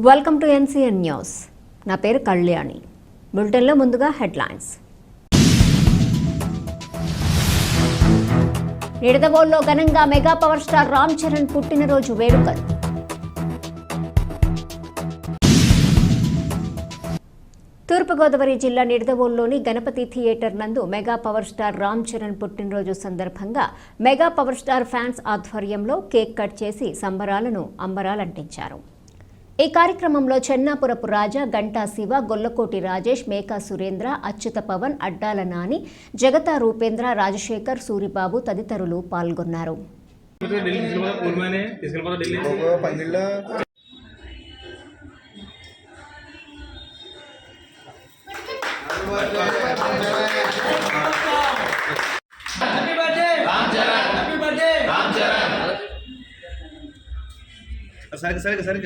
Welcome to NCN news. నా పేరు కళ్యాణి. బులెటిన్లో ముందుగా హెడ్లైన్స్. నిడదవోలులో ఘనంగా mega power star Ram Charan పుట్టినరోజు వేడుకలు. తూర్పుగోదావరి జిల్లా నిడదవోలులోని గణపతి థియేటర్ నందు mega power star Ram Charan పుట్టినరోజు సందర్భంగా మెగా పవర్ స్టార్ ఫ్యాన్స్ ఆధ్వర్యంలో కేక్ కట్ చేసి సంబరాలను అంబరాలంటించారు. ఈ కార్యక్రమంలో చెన్నాపురపు రాజా, గంటా శివ, గొల్లకోటి రాజేష్, మేకా సురేంద్ర, అచ్యుత పవన్, అడ్డాల నాని, జగతా రూపేంద్ర, రాజశేఖర్, సూరిబాబు తదితరులు పాల్గొన్నారు. సరిగా